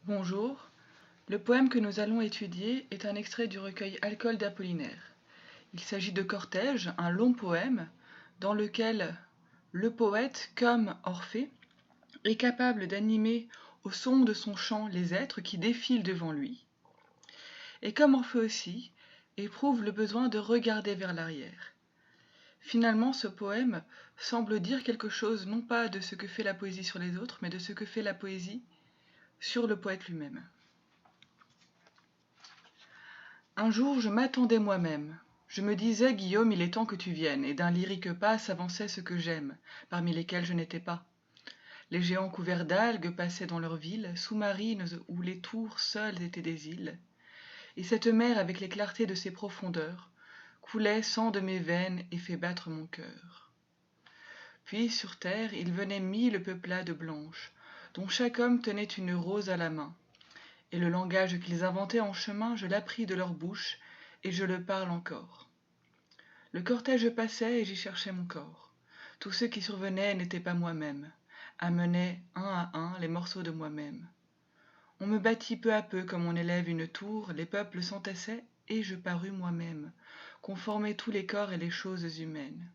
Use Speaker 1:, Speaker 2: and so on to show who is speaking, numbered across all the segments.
Speaker 1: Bonjour, le poème que nous allons étudier est un extrait du recueil Alcool d'Apollinaire. Il s'agit de Cortège, un long poème dans lequel le poète, comme Orphée, est capable d'animer au son de son chant les êtres qui défilent devant lui, et comme Orphée aussi, éprouve le besoin de regarder vers l'arrière. Finalement, ce poème semble dire quelque chose non pas de ce que fait la poésie sur les autres, mais de ce que fait la poésie sur le poète lui-même. Un jour, je m'attendais moi-même. Je me disais, Guillaume, il est temps que tu viennes, et d'un lyrique pas s'avançait ce que j'aime, parmi lesquels je n'étais pas. Les géants couverts d'algues passaient dans leurs villes, sous-marines où les tours seules étaient des îles. Et cette mer, avec les clartés de ses profondeurs, coulait sang de mes veines et fait battre mon cœur. Puis, sur terre, il venait mille peuplades blanches, dont chaque homme tenait une rose à la main. Et le langage qu'ils inventaient en chemin, je l'appris de leur bouche, et je le parle encore. Le cortège passait et j'y cherchais mon corps. Tous ceux qui survenaient n'étaient pas moi-même, amenaient un à un les morceaux de moi-même. On me bâtit peu à peu comme on élève une tour, les peuples s'entassaient et je parus moi-même, conformer tous les corps et les choses humaines.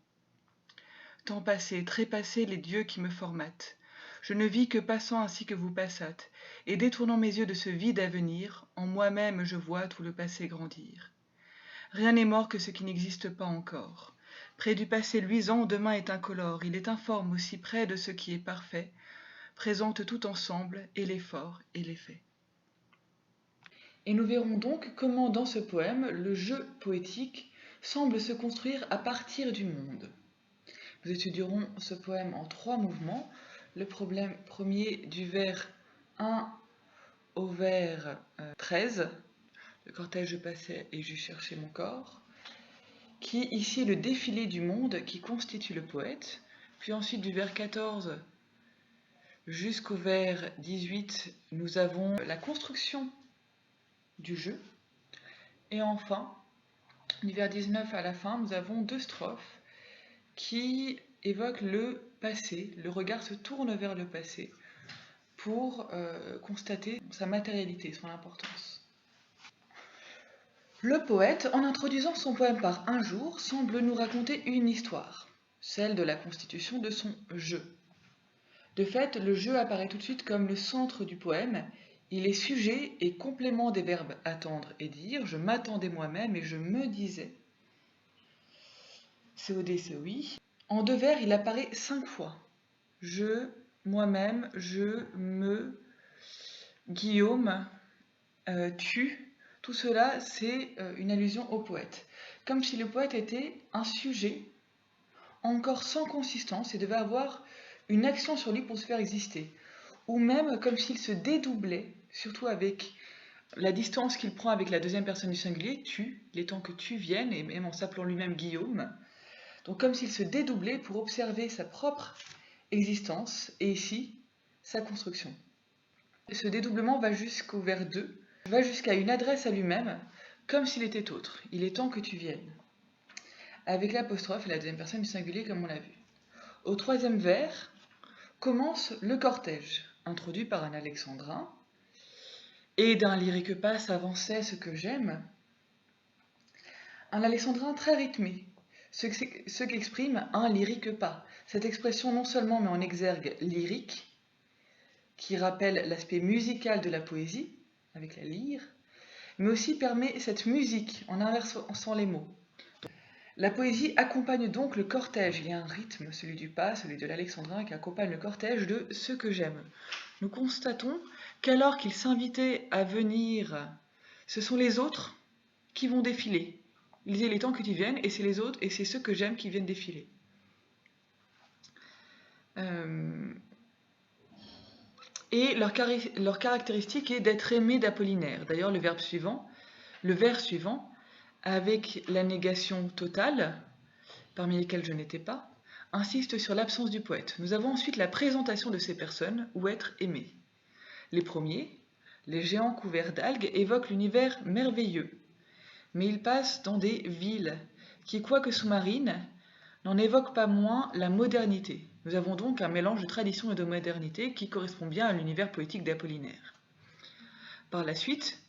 Speaker 1: Temps passé, trépassé les dieux qui me formatent, je ne vis que passant ainsi que vous passâtes, et détournant mes yeux de ce vide à venir, en moi-même je vois tout le passé grandir. Rien n'est mort que ce qui n'existe pas encore. Près du passé luisant, demain est incolore, il est informe aussi près de ce qui est parfait, présente tout ensemble, et l'effort et l'effet. Et nous verrons donc comment dans ce poème, le jeu poétique semble se construire à partir du monde. Nous étudierons ce poème en 3 mouvements. Le premier du vers 1 au vers 13. Le cortège passait et j'eus cherché mon corps. Qui ici est le défilé du monde qui constitue le poète. Puis ensuite du vers 14 jusqu'au vers 18, nous avons la construction du jeu. Et enfin, du vers 19 à la fin, nous avons 2 strophes qui évoquent le passé. Le regard se tourne vers le passé pour constater sa matérialité, son importance. Le poète, en introduisant son poème par un jour, semble nous raconter une histoire, celle de la constitution de son jeu. De fait, le jeu apparaît tout de suite comme le centre du poème. Il est sujet et complément des verbes attendre et dire. Je m'attendais moi-même et je me disais. COD, COI. En 2 vers, il apparaît 5 fois. Je, moi-même, je, me, Guillaume, tu. Tout cela, c'est une allusion au poète. Comme si le poète était un sujet encore sans consistance et devait avoir une action sur lui pour se faire exister. Ou même comme s'il se dédoublait, surtout avec la distance qu'il prend avec la deuxième personne du singulier, tu, il est temps que tu viennes, et même en s'appelant lui-même Guillaume. Donc comme s'il se dédoublait pour observer sa propre existence, et ici, sa construction. Ce dédoublement va jusqu'au vers 2, va jusqu'à une adresse à lui-même, comme s'il était autre. Il est temps que tu viennes. Avec l'apostrophe et la deuxième personne du singulier comme on l'a vu. Au 3e vers, commence le cortège, introduit par un alexandrin, et d'un lyrique pas s'avançait ce que j'aime. Un alexandrin très rythmé, ce qu'exprime un lyrique pas. Cette expression non seulement met en exergue lyrique, qui rappelle l'aspect musical de la poésie, avec la lyre, mais aussi permet cette musique en inversant les mots. La poésie accompagne donc le cortège. Il y a un rythme, celui du pas, celui de l'alexandrin, qui accompagne le cortège de ce que j'aime. Nous constatons qu'alors qu'il s'invitait à venir, ce sont les autres qui vont défiler. Il disait, il est temps que tu viennes, et c'est les autres, et c'est ceux que j'aime qui viennent défiler. Et leur caractéristique est d'être aimé d'Apollinaire. D'ailleurs, le vers suivant, avec la négation totale, parmi lesquelles je n'étais pas, insiste sur l'absence du poète. Nous avons ensuite la présentation de ces personnes, ou être aimés. Les premiers, les géants couverts d'algues, évoquent l'univers merveilleux, mais ils passent dans des villes qui, quoique sous-marines, n'en évoquent pas moins la modernité. Nous avons donc un mélange de tradition et de modernité qui correspond bien à l'univers poétique d'Apollinaire. Par la suite,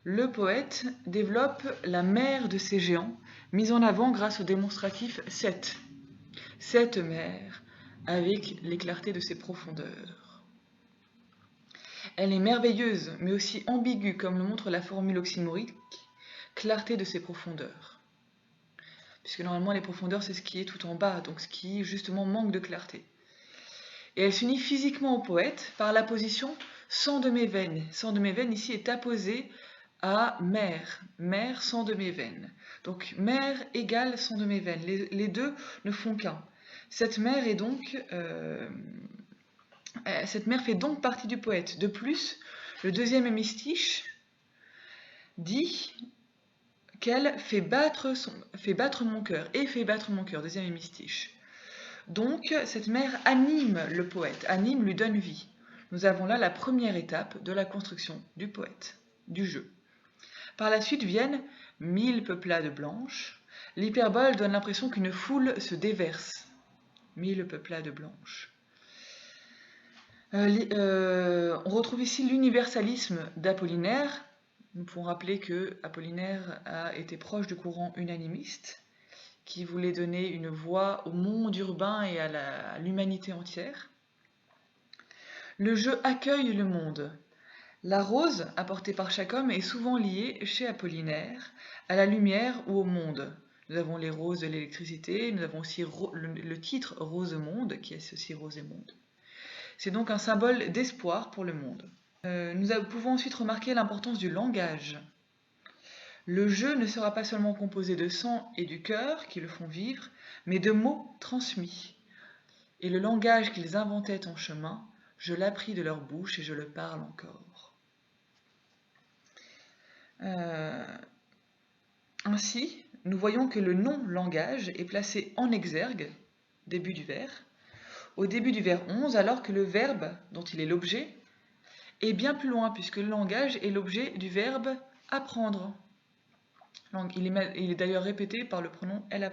Speaker 1: le poète développe la mer de ces géants, mise en avant grâce au démonstratif 7. Cette mer, avec les clartés de ses profondeurs. Elle est merveilleuse, mais aussi ambiguë, comme le montre la formule oxymorique, clarté de ses profondeurs. Puisque normalement les profondeurs c'est ce qui est tout en bas, donc ce qui justement manque de clarté. Et elle s'unit physiquement au poète par la position sang de mes veines. Sang de mes veines ici est apposé à mer, mer sang de mes veines. Donc mer égale sang de mes veines, les deux ne font qu'un. Cette mer est donc cette mer fait donc partie du poète. De plus, le deuxième hémistiche dit qu'elle fait battre mon cœur, et fait battre mon cœur, deuxième hémistiche. Donc, cette mer anime le poète, anime, lui donne vie. Nous avons là la première étape de la construction du poète, du jeu. Par la suite viennent 1000 peuplades blanches. L'hyperbole donne l'impression qu'une foule se déverse. 1000 peuplades blanches. On retrouve ici l'universalisme d'Apollinaire. Nous pouvons rappeler que Apollinaire a été proche du courant unanimiste, qui voulait donner une voix au monde urbain et à l'humanité entière. Le jeu accueille le monde. La rose, apportée par chaque homme, est souvent liée, chez Apollinaire, à la lumière ou au monde. Nous avons les roses de l'électricité, nous avons aussi le titre Rosemonde, qui associe rose et monde. C'est donc un symbole d'espoir pour le monde. Nous pouvons ensuite remarquer l'importance du langage. Le jeu ne sera pas seulement composé de sang et du cœur qui le font vivre, mais de mots transmis. Et le langage qu'ils inventaient en chemin, je l'appris de leur bouche et je le parle encore. Ainsi, nous voyons que le non-langage est placé en exergue, début du vers, au début du vers 11, alors que le verbe, dont il est l'objet, est bien plus loin, puisque le langage est l'objet du verbe apprendre. Il est d'ailleurs répété par le pronom L'.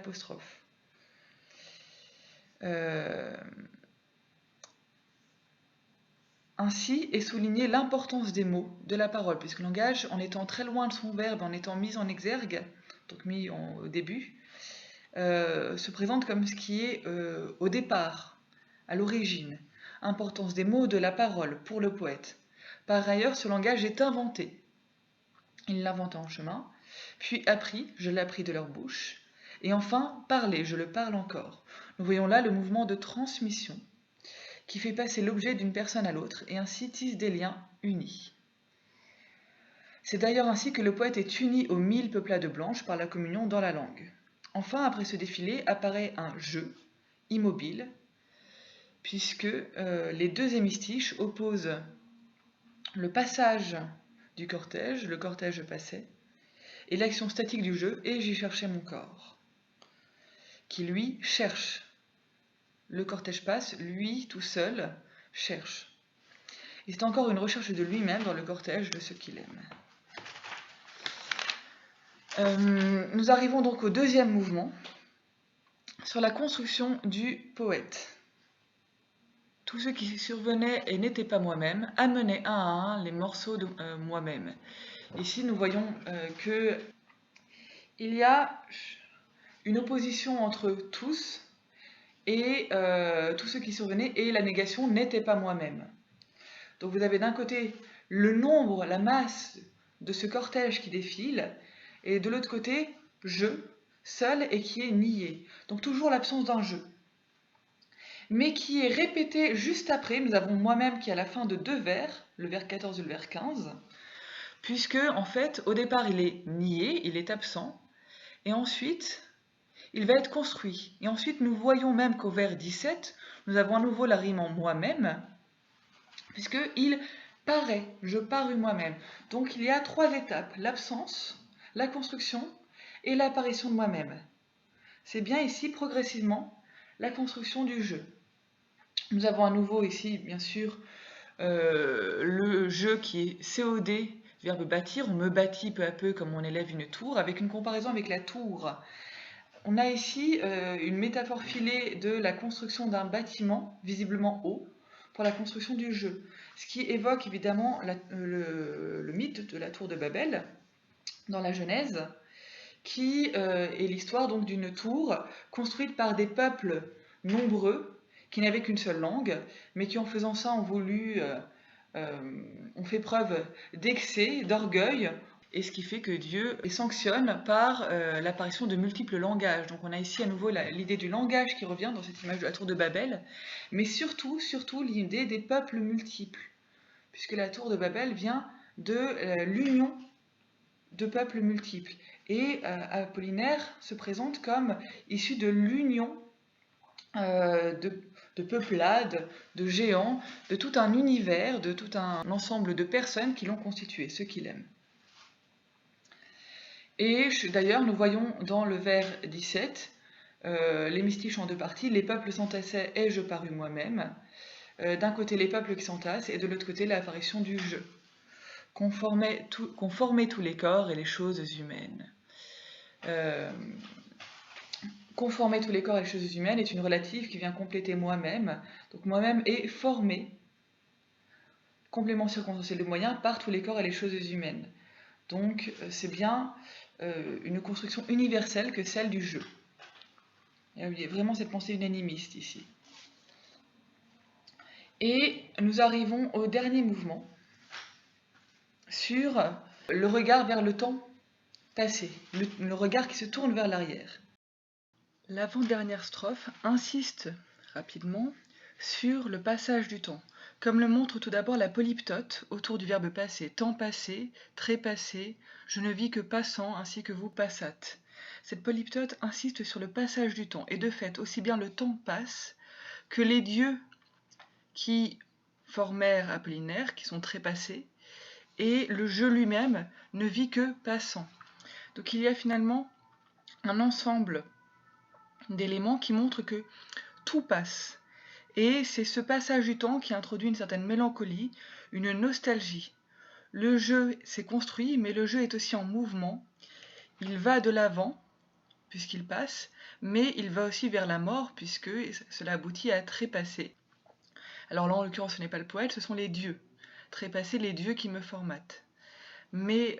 Speaker 1: Ainsi est soulignée l'importance des mots, de la parole, puisque le langage, en étant très loin de son verbe, en étant mis en exergue, donc mis au début, se présente comme ce qui est au départ, à l'origine. Importance des mots, de la parole, pour le poète. Par ailleurs, ce langage est inventé. Il l'invente en chemin, puis appris, je l'appris de leur bouche, et enfin parler, je le parle encore. Nous voyons là le mouvement de transmission qui fait passer l'objet d'une personne à l'autre et ainsi tisse des liens unis. C'est d'ailleurs ainsi que le poète est uni aux 1000 peuplades blanches par la communion dans la langue. Enfin, après ce défilé, apparaît un jeu immobile, puisque les deux hémistiches opposent le passage du cortège, le cortège passait, et l'action statique du jeu, et j'y cherchais mon corps, qui lui cherche. Le cortège passe, lui tout seul cherche. Et c'est encore une recherche de lui-même dans le cortège de ce qu'il aime. Nous arrivons donc au deuxième mouvement, sur la construction du poète. Tout ce qui survenait et n'était pas moi-même amenait un à un les morceaux de moi-même. Ici, nous voyons qu'il y a une opposition entre tous et tout ce qui survenait et la négation n'était pas moi-même. Donc vous avez d'un côté le nombre, la masse de ce cortège qui défile, et de l'autre côté, je, seul et qui est nié. Donc toujours l'absence d'un je. Mais qui est répété juste après, nous avons moi-même qui est à la fin de deux vers, le vers 14 et le vers 15, puisque en fait, au départ, il est nié, il est absent, et ensuite, il va être construit. Et ensuite, nous voyons même qu'au vers 17, nous avons à nouveau la rime en moi-même, puisqu'il paraît, je parus moi-même. Donc il y a trois étapes, l'absence, la construction et l'apparition de moi-même. C'est bien ici, progressivement, la construction du jeu. Nous avons à nouveau ici, bien sûr, le jeu qui est COD, verbe bâtir. On me bâtit peu à peu comme on élève une tour, avec une comparaison avec la tour. On a ici une métaphore filée de la construction d'un bâtiment, visiblement haut, pour la construction du jeu. Ce qui évoque évidemment le mythe de la tour de Babel dans la Genèse, qui est l'histoire donc d'une tour construite par des peuples nombreux qui n'avaient qu'une seule langue, mais qui en faisant ça ont fait preuve d'excès, d'orgueil, et ce qui fait que Dieu les sanctionne par l'apparition de multiples langages. Donc on a ici à nouveau l'idée du langage qui revient dans cette image de la tour de Babel, mais surtout l'idée des peuples multiples, puisque la tour de Babel vient de l'union de peuples multiples. Et Apollinaire se présente comme issu de l'union de peuplades, de géants, de tout un univers, de tout un ensemble de personnes qui l'ont constitué, ceux qui l'aiment. Et d'ailleurs, nous voyons dans le vers 17, l'hémistiche en deux parties, les peuples s'entassaient et je parus moi-même. D'un côté, les peuples qui s'entassent, et de l'autre côté, l'apparition du je. Conformer tous les corps et les choses humaines. Conformer tous les corps et les choses humaines est une relative qui vient compléter moi-même. Donc moi-même est formé, complément circonstanciel de moyen, par tous les corps et les choses humaines. Donc c'est bien une construction universelle que celle du jeu. Il y a vraiment cette pensée unanimiste ici. Et nous arrivons au dernier mouvement, sur le regard vers le temps passé, le regard qui se tourne vers l'arrière. L'avant-dernière strophe insiste rapidement sur le passage du temps, comme le montre tout d'abord la polyptote autour du verbe passer, temps passé, trépassé, je ne vis que passant ainsi que vous passâtes. Cette polyptote insiste sur le passage du temps, et de fait, aussi bien le temps passe que les dieux qui formèrent Apollinaire, qui sont trépassés, et le jeu lui-même ne vit que passant. Donc il y a finalement un ensemble d'éléments qui montrent que tout passe. Et c'est ce passage du temps qui introduit une certaine mélancolie, une nostalgie. Le jeu s'est construit, mais le jeu est aussi en mouvement. Il va de l'avant, puisqu'il passe, mais il va aussi vers la mort, puisque cela aboutit à trépasser. Alors là, en l'occurrence, ce n'est pas le poète, ce sont les dieux. Trépasser les dieux qui me formatent. Mais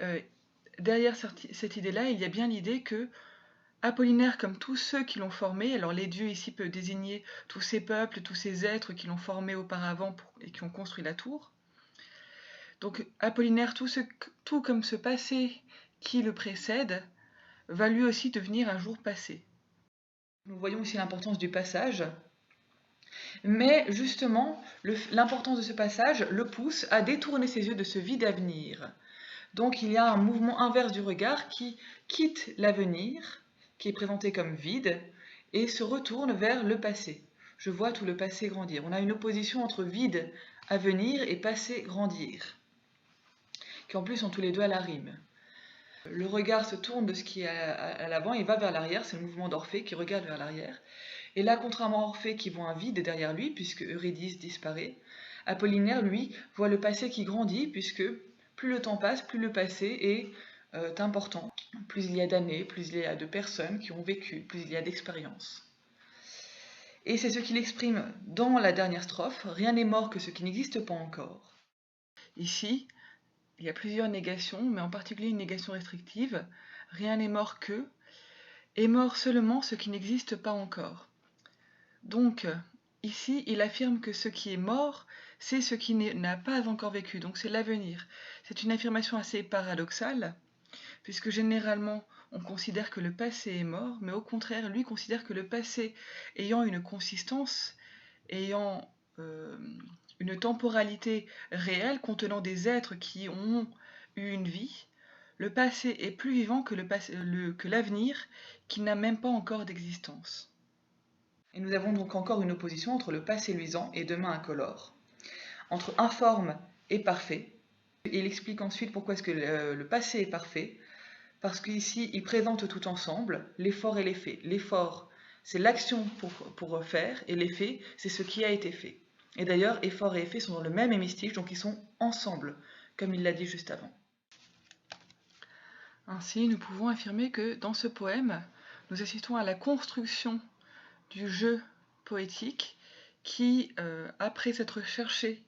Speaker 1: derrière cette idée-là, il y a bien l'idée que Apollinaire, comme tous ceux qui l'ont formé, alors les dieux ici peuvent désigner tous ces peuples, tous ces êtres qui l'ont formé auparavant et qui ont construit la tour. Donc Apollinaire, tout comme ce passé qui le précède, va lui aussi devenir un jour passé. Nous voyons ici l'importance du passage, mais justement, l'importance de ce passage le pousse à détourner ses yeux de ce vide avenir. Donc il y a un mouvement inverse du regard qui quitte l'avenir, qui est présenté comme vide, et se retourne vers le passé. Je vois tout le passé grandir. On a une opposition entre vide à venir et passé grandir, qui en plus sont tous les deux à la rime. Le regard se tourne de ce qui est à l'avant et va vers l'arrière, c'est le mouvement d'Orphée qui regarde vers l'arrière. Et là, contrairement à Orphée qui voit un vide derrière lui, puisque Eurydice disparaît, Apollinaire, lui, voit le passé qui grandit, puisque plus le temps passe, plus le passé est important. Plus il y a d'années, plus il y a de personnes qui ont vécu, plus il y a d'expériences. Et c'est ce qu'il exprime dans la dernière strophe, rien n'est mort que ce qui n'existe pas encore. Ici, il y a plusieurs négations, mais en particulier une négation restrictive. Rien n'est mort que, est mort seulement ce qui n'existe pas encore. Donc, ici, il affirme que ce qui est mort, c'est ce qui n'a pas encore vécu, donc c'est l'avenir. C'est une affirmation assez paradoxale, puisque généralement, on considère que le passé est mort, mais au contraire, lui considère que le passé ayant une consistance, ayant une temporalité réelle, contenant des êtres qui ont eu une vie, le passé est plus vivant que l'avenir, qui n'a même pas encore d'existence. Et nous avons donc encore une opposition entre le passé luisant et demain incolore, entre informe et parfait. Et il explique ensuite pourquoi est-ce que le passé est parfait, parce qu'ici il présente tout ensemble, l'effort et l'effet. L'effort, c'est l'action pour faire, et l'effet, c'est ce qui a été fait. Et d'ailleurs, effort et effet sont dans le même hémistiche, donc ils sont ensemble, comme il l'a dit juste avant. Ainsi, nous pouvons affirmer que dans ce poème, nous assistons à la construction du jeu poétique qui, après s'être cherché,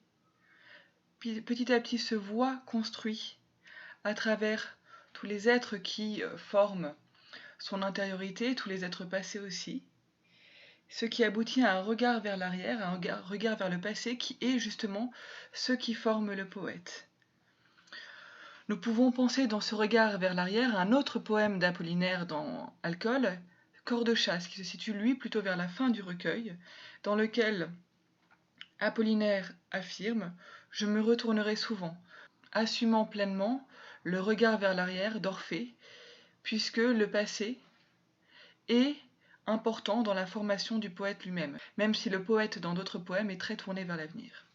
Speaker 1: petit à petit se voit construit à travers tous les êtres qui forment son intériorité, tous les êtres passés aussi, ce qui aboutit à un regard vers l'arrière, à un regard vers le passé qui est justement ce qui forme le poète. Nous pouvons penser dans ce regard vers l'arrière à un autre poème d'Apollinaire dans Alcool, Cor de chasse, qui se situe lui plutôt vers la fin du recueil, dans lequel Apollinaire affirme « Je me retournerai souvent », assumant pleinement le regard vers l'arrière d'Orphée, puisque le passé est important dans la formation du poète lui-même, même si le poète dans d'autres poèmes est très tourné vers l'avenir.